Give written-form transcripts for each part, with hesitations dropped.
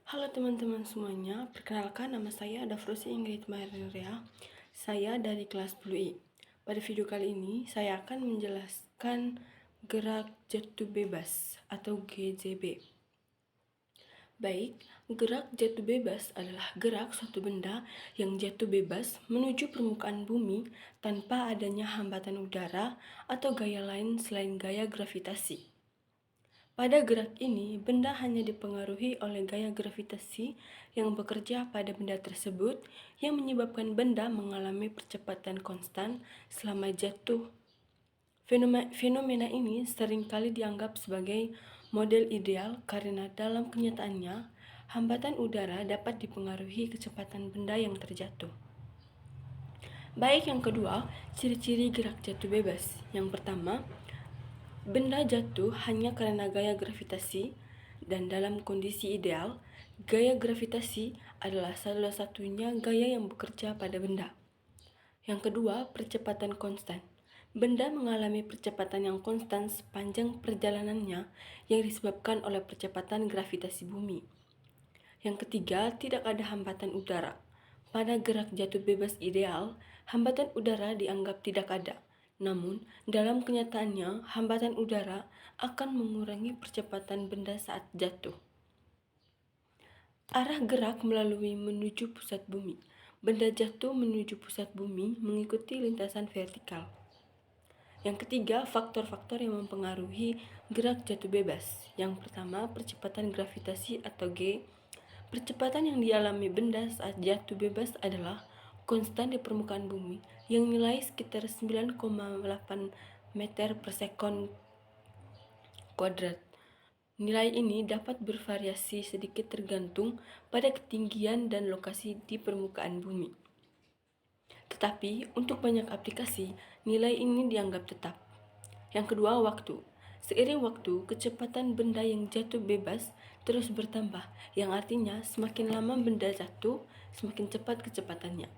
Halo teman-teman semuanya, perkenalkan nama saya Dafrosi Ingrid Maria. Saya dari kelas 10I. Pada video kali ini, saya akan menjelaskan gerak jatuh bebas atau GJB. Baik, gerak jatuh bebas adalah gerak suatu benda yang jatuh bebas menuju permukaan bumi tanpa adanya hambatan udara atau gaya lain selain gaya gravitasi. Pada gerak ini, benda hanya dipengaruhi oleh gaya gravitasi yang bekerja pada benda tersebut yang menyebabkan benda mengalami percepatan konstan selama jatuh. Fenomena ini seringkali dianggap sebagai model ideal karena dalam kenyataannya, hambatan udara dapat dipengaruhi kecepatan benda yang terjatuh. Baik, yang kedua, ciri-ciri gerak jatuh bebas. Yang pertama, benda jatuh hanya karena gaya gravitasi, dan dalam kondisi ideal, gaya gravitasi adalah salah satunya gaya yang bekerja pada benda. Yang kedua, percepatan konstan. Benda mengalami percepatan yang konstan sepanjang perjalanannya yang disebabkan oleh percepatan gravitasi bumi. Yang ketiga, tidak ada hambatan udara. Pada gerak jatuh bebas ideal, hambatan udara dianggap tidak ada. Namun, dalam kenyataannya, hambatan udara akan mengurangi percepatan benda saat jatuh. Arah gerak melalui menuju pusat bumi. Benda jatuh menuju pusat bumi mengikuti lintasan vertikal. Yang ketiga, faktor-faktor yang mempengaruhi gerak jatuh bebas. Yang pertama, percepatan gravitasi atau G. Percepatan yang dialami benda saat jatuh bebas adalah konstan di permukaan bumi yang nilai sekitar 9,8 meter per sekon kuadrat. Nilai ini dapat bervariasi sedikit tergantung pada ketinggian dan lokasi di permukaan bumi. Tetapi untuk banyak aplikasi, nilai ini dianggap tetap. Yang kedua, waktu. Seiring waktu, kecepatan benda yang jatuh bebas terus bertambah, yang artinya semakin lama benda jatuh, semakin cepat kecepatannya.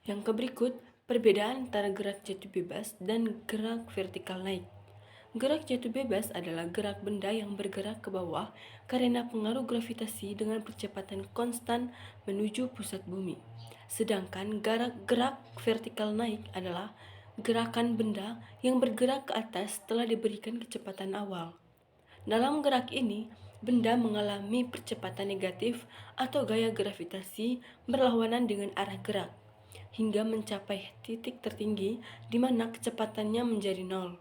Yang berikut, perbedaan antara gerak jatuh bebas dan gerak vertikal naik. Gerak jatuh bebas adalah gerak benda yang bergerak ke bawah karena pengaruh gravitasi dengan percepatan konstan menuju pusat bumi. Sedangkan gerak vertikal naik adalah gerakan benda yang bergerak ke atas setelah diberikan kecepatan awal. Dalam gerak ini, benda mengalami percepatan negatif atau gaya gravitasi berlawanan dengan arah gerak, hingga mencapai titik tertinggi di mana kecepatannya menjadi nol.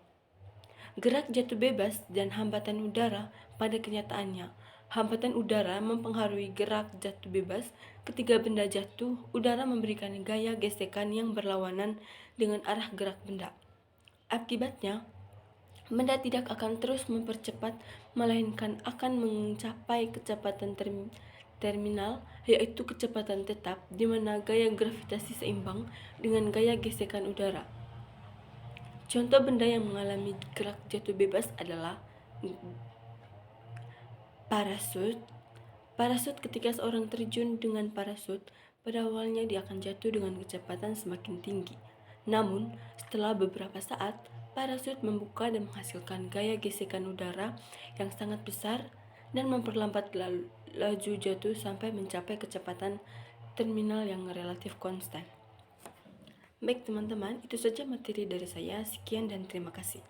Gerak jatuh bebas dan hambatan udara. Pada kenyataannya, hambatan udara mempengaruhi gerak jatuh bebas. Ketika benda jatuh, udara memberikan gaya gesekan yang berlawanan dengan arah gerak benda. Akibatnya, benda tidak akan terus mempercepat, melainkan akan mencapai kecepatan terminal, yaitu kecepatan tetap, di mana gaya gravitasi seimbang dengan gaya gesekan udara. Contoh benda yang mengalami gerak jatuh bebas adalah parasut. Parasut, ketika seorang terjun dengan parasut, pada awalnya dia akan jatuh dengan kecepatan semakin tinggi. Namun, setelah beberapa saat, parasut membuka dan menghasilkan gaya gesekan udara yang sangat besar dan memperlambat laju jatuh sampai mencapai kecepatan terminal yang relatif konstan. Baik teman-teman, itu saja materi dari saya. Sekian dan terima kasih.